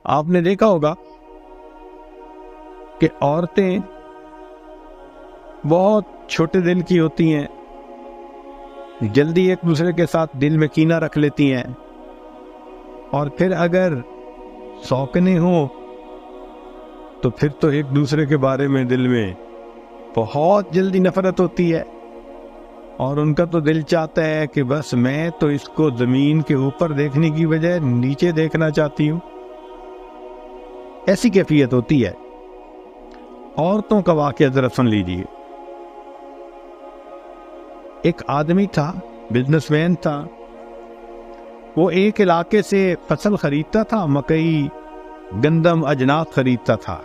آپ نے دیکھا ہوگا کہ عورتیں بہت چھوٹے دل کی ہوتی ہیں، جلدی ایک دوسرے کے ساتھ دل میں کینہ رکھ لیتی ہیں، اور پھر اگر سوکنے ہوں تو پھر تو ایک دوسرے کے بارے میں دل میں بہت جلدی نفرت ہوتی ہے، اور ان کا تو دل چاہتا ہے کہ بس میں تو اس کو زمین کے اوپر دیکھنے کی بجائے نیچے دیکھنا چاہتی ہوں۔ ایسی کیفیت ہوتی ہے۔ عورتوں کا واقعہ ذرا سن لیجیے۔ ایک آدمی تھا، بزنس مین تھا، وہ ایک علاقے سے فصل خریدتا تھا، مکئی، گندم، اجناس خریدتا تھا،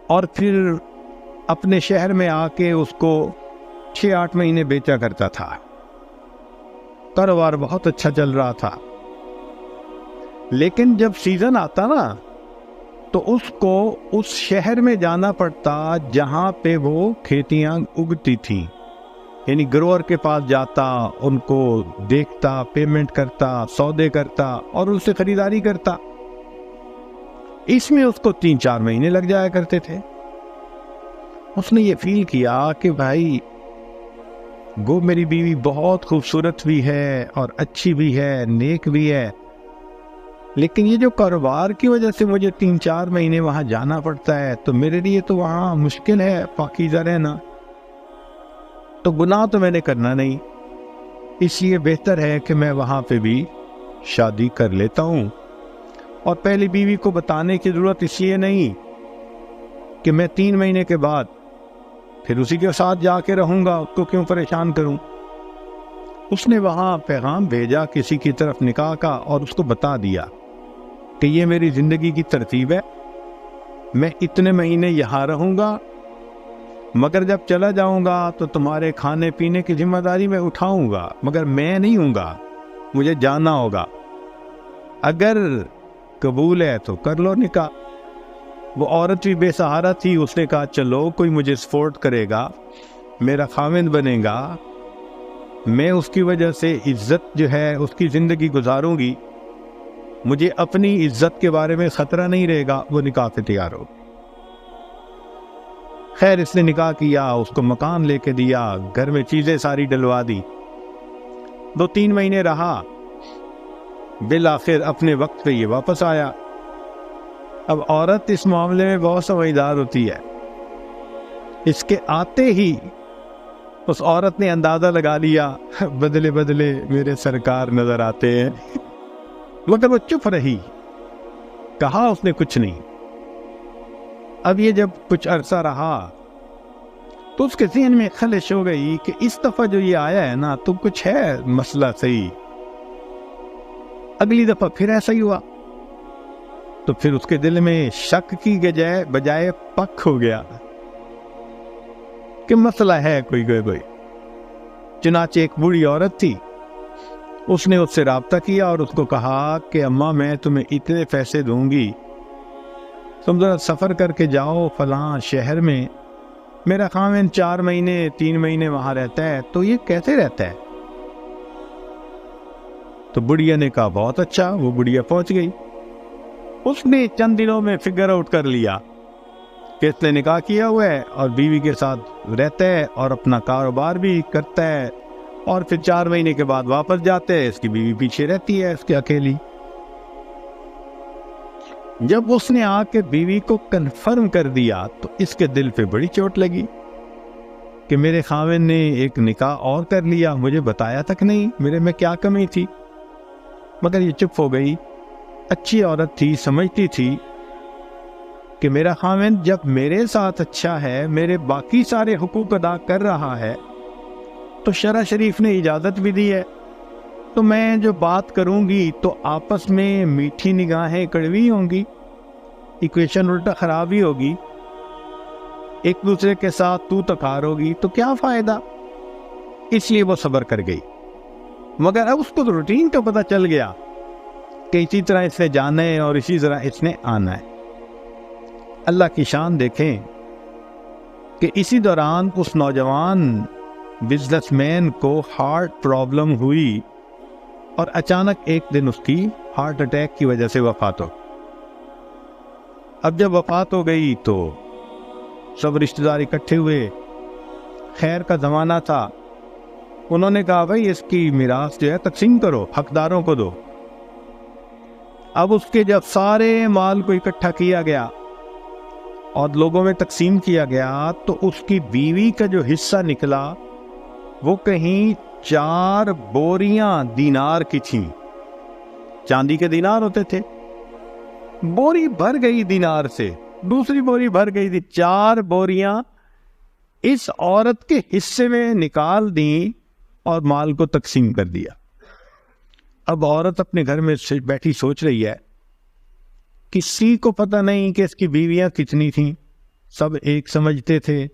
اور پھر اپنے شہر میں آ کے اس کو 6-8 مہینے بیچا کرتا تھا۔ کاروبار بہت اچھا چل رہا تھا، لیکن جب سیزن آتا نا تو اس کو اس شہر میں جانا پڑتا جہاں پہ وہ کھیتیاں اگتی تھیں، یعنی گروور کے پاس جاتا، ان کو دیکھتا، پیمنٹ کرتا، سودے کرتا اور ان سے خریداری کرتا۔ اس میں اس کو 3-4 مہینے لگ جایا کرتے تھے۔ اس نے یہ فیل کیا کہ بھائی گو میری بیوی بہت خوبصورت بھی ہے اور اچھی بھی ہے، نیک بھی ہے، لیکن یہ جو کاروبار کی وجہ سے مجھے 3-4 مہینے وہاں جانا پڑتا ہے تو میرے لیے تو وہاں مشکل ہے پاکیزہ رہنا، تو گناہ تو میں نے کرنا نہیں، اس لیے بہتر ہے کہ میں وہاں پہ بھی شادی کر لیتا ہوں۔ اور پہلی بیوی کو بتانے کی ضرورت اس لیے نہیں کہ میں 3 مہینے کے بعد پھر اسی کے ساتھ جا کے رہوں گا، اس کو کیوں پریشان کروں۔ اس نے وہاں پیغام بھیجا کسی کی طرف نکاح کا، اور اس کو بتا دیا کہ یہ میری زندگی کی ترتیب ہے، میں اتنے مہینے یہاں رہوں گا، مگر جب چلا جاؤں گا تو تمہارے کھانے پینے کی ذمہ داری میں اٹھاؤں گا، مگر میں نہیں ہوں گا، مجھے جانا ہوگا، اگر قبول ہے تو کر لو نکاح۔ وہ عورت بھی بے سہارا تھی، اس نے کہا چلو کوئی مجھے سپورٹ کرے گا، میرا خاوند بنے گا، میں اس کی وجہ سے عزت جو ہے اس کی زندگی گزاروں گی، مجھے اپنی عزت کے بارے میں خطرہ نہیں رہے گا۔ وہ نکاح پہ تیار ہو۔ خیر اس نے نکاح کیا، اس کو مکان لے کے دیا، گھر میں چیزیں ساری ڈلوا دی، 2-3 مہینے رہا، بالآخر اپنے وقت پہ یہ واپس آیا۔ اب عورت اس معاملے میں بہت سمجھدار ہوتی ہے، اس کے آتے ہی اس عورت نے اندازہ لگا لیا بدلے بدلے میرے سرکار نظر آتے ہیں، مگر وہ چپ رہی، کہا اس نے کچھ نہیں۔ اب یہ جب کچھ عرصہ رہا تو اس کے ذہن میں خلش ہو گئی کہ اس دفعہ جو یہ آیا ہے نا تو کچھ ہے مسئلہ صحیح۔ اگلی دفعہ پھر ایسا ہی ہوا تو پھر اس کے دل میں شک کی بجائے پک ہو گیا کہ مسئلہ ہے کوئی۔ چنانچہ ایک بوڑھی عورت تھی، اس نے اس سے رابطہ کیا اور اس کو کہا کہ اماں میں تمہیں اتنے پیسے دوں گی، تم ذرا سفر کر کے جاؤ فلاں شہر میں، میرا خاوند 4 مہینے 3 مہینے وہاں رہتا ہے، تو یہ کیسے رہتا ہے؟ تو بڑھیا نے کہا بہت اچھا۔ وہ بڑھیا پہنچ گئی، اس نے چند دنوں میں فگر آؤٹ کر لیا کہ اس نے نکاح کیا ہوا ہے اور بیوی کے ساتھ رہتا ہے اور اپنا کاروبار بھی کرتا ہے، اور پھر 4 مہینے کے بعد واپس جاتے ہیں، اس کی بیوی پیچھے رہتی ہے اس کے اکیلی۔ جب اس نے آ کے بیوی کو کنفرم کر دیا تو اس کے دل پہ بڑی چوٹ لگی کہ میرے خاوند نے ایک نکاح اور کر لیا، مجھے بتایا تک نہیں، میرے میں کیا کمی تھی؟ مگر یہ چپ ہو گئی۔ اچھی عورت تھی، سمجھتی تھی کہ میرا خاوند جب میرے ساتھ اچھا ہے، میرے باقی سارے حقوق ادا کر رہا ہے، تو شرع شریف نے اجازت بھی دی ہے، تو میں جو بات کروں گی تو آپس میں میٹھی نگاہیں کڑوی ہوں گی، ایکویشن الٹا خراب ہی ہوگی، ایک دوسرے کے ساتھ تو تکار ہوگی، تو کیا فائدہ؟ اس لیے وہ صبر کر گئی۔ مگر اب اس کو تو روٹین کا پتہ چل گیا کہ اسی طرح اس نے جانا ہے اور اسی طرح اس نے آنا ہے۔ اللہ کی شان دیکھیں کہ اسی دوران اس نوجوان بزنس مین کو ہارٹ پرابلم ہوئی اور اچانک ایک دن اس کی ہارٹ اٹیک کی وجہ سے وفات ہو۔ اب جب وفات ہو گئی تو سب رشتہ دار اکٹھے ہوئے، خیر کا زمانہ تھا، انہوں نے کہا بھائی اس کی میراث جو ہے تقسیم کرو، حقداروں کو دو۔ اب اس کے جب سارے مال کو اکٹھا کیا گیا اور لوگوں میں تقسیم کیا گیا تو اس کی بیوی کا جو حصہ نکلا وہ کہیں 4 بوریاں دینار کی تھیں، چاندی کے دینار ہوتے تھے، بوری بھر گئی دینار سے، دوسری بوری بھر گئی تھی، 4 بوریاں اس عورت کے حصے میں نکال دیں اور مال کو تقسیم کر دیا۔ اب عورت اپنے گھر میں بیٹھی سوچ رہی ہے، کسی کو پتہ نہیں کہ اس کی بیویاں کتنی تھیں، سب ایک سمجھتے تھے،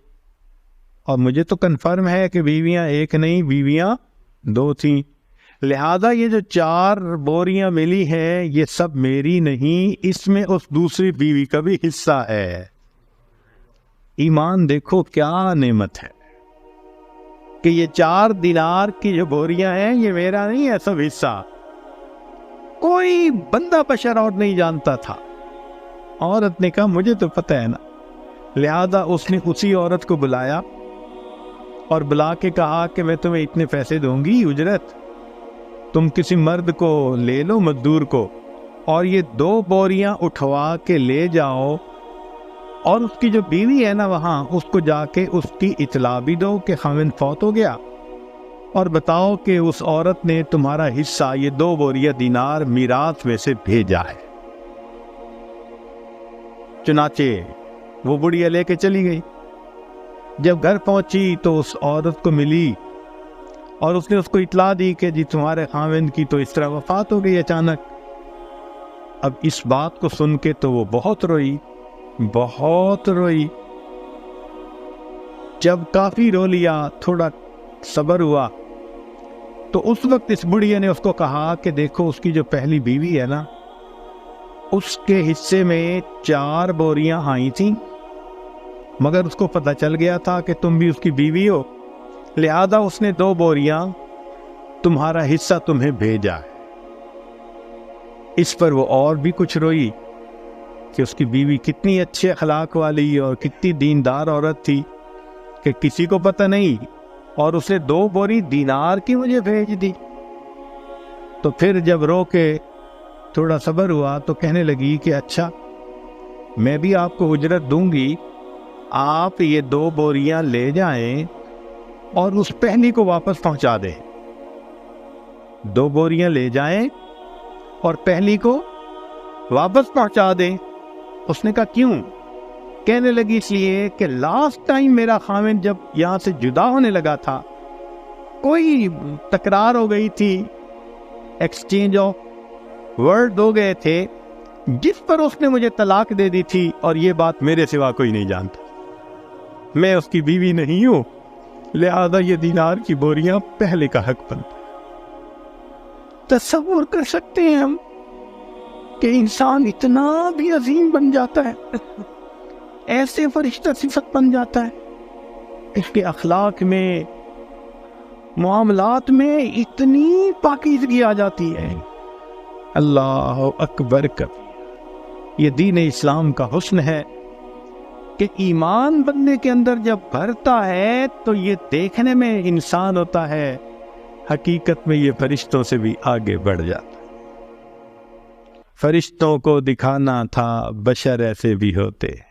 اور مجھے تو کنفرم ہے کہ بیویاں ایک نہیں، بیویاں 2 تھیں، لہذا یہ جو 4 بوریاں ملی ہیں یہ سب میری نہیں، اس میں اس دوسری بیوی کا بھی حصہ ہے۔ ایمان دیکھو کیا نعمت ہے کہ یہ 4 دینار کی جو بوریاں ہیں یہ میرا نہیں ہے سب حصہ، کوئی بندہ بشر اور نہیں جانتا تھا۔ عورت نے کہا مجھے تو پتہ ہے نا، لہذا اس نے اسی عورت کو بلایا اور بلا کے کہا کہ میں تمہیں اتنے پیسے دوں گی اجرت، تم کسی مرد کو لے لو، مزدور کو، اور یہ 2 بوریاں اٹھوا کے لے جاؤ، اور اس کی جو بیوی ہے نا وہاں، اس کو جا کے اس کی اطلاع بھی دو کہ خاوند فوت ہو گیا، اور بتاؤ کہ اس عورت نے تمہارا حصہ یہ 2 بوریاں دینار میراث میں سے بھیجا ہے۔ چنانچہ وہ بڑھیا لے کے چلی گئی۔ جب گھر پہنچی تو اس عورت کو ملی اور اس نے اس کو اطلاع دی کہ جی تمہارے خاوند کی تو اس طرح وفات ہو گئی اچانک۔ اب اس بات کو سن کے تو وہ بہت روئی، بہت روئی۔ جب کافی رو لیا، تھوڑا صبر ہوا، تو اس وقت اس بڑھیا نے اس کو کہا کہ دیکھو اس کی جو پہلی بیوی ہے نا، اس کے حصے میں 4 بوریاں آئی تھیں، مگر اس کو پتہ چل گیا تھا کہ تم بھی اس کی بیوی ہو، لہذا اس نے 2 بوریاں تمہارا حصہ تمہیں بھیجا ہے۔ اس پر وہ اور بھی کچھ روئی کہ اس کی بیوی کتنی اچھے اخلاق والی اور کتنی دیندار عورت تھی کہ کسی کو پتہ نہیں، اور اسے 2 بوری دینار کی مجھے بھیج دی۔ تو پھر جب رو کے تھوڑا صبر ہوا تو کہنے لگی کہ اچھا میں بھی آپ کو اجرت دوں گی، آپ یہ 2 بوریاں لے جائیں اور اس پہلی کو واپس پہنچا دیں۔ 2 بوریاں لے جائیں اور پہلی کو واپس پہنچا دیں۔ اس نے کہا کیوں؟ کہنے لگی اس لیے کہ لاسٹ ٹائم میرا خاوند جب یہاں سے جدا ہونے لگا تھا، کوئی تکرار ہو گئی تھی، ایکسچینج آف ورڈ ہو گئے تھے، جس پر اس نے مجھے طلاق دے دی تھی، اور یہ بات میرے سوا کوئی نہیں جانتا، میں اس کی بیوی نہیں ہوں، لہذا یہ دینار کی بوریاں پہلے کا حق بنتا۔ تصور کر سکتے ہیں ہم کہ انسان اتنا بھی عظیم بن جاتا ہے، ایسے فرشتہ صفت بن جاتا ہے، اس کے اخلاق میں، معاملات میں اتنی پاکیزگی آ جاتی ہے۔ اللہ اکبر کبیر۔ یہ دین اسلام کا حسن ہے کہ ایمان بندے کے اندر جب بھرتا ہے تو یہ دیکھنے میں انسان ہوتا ہے، حقیقت میں یہ فرشتوں سے بھی آگے بڑھ جاتا ہے۔ فرشتوں کو دکھانا تھا بشر ایسے بھی ہوتے ہیں۔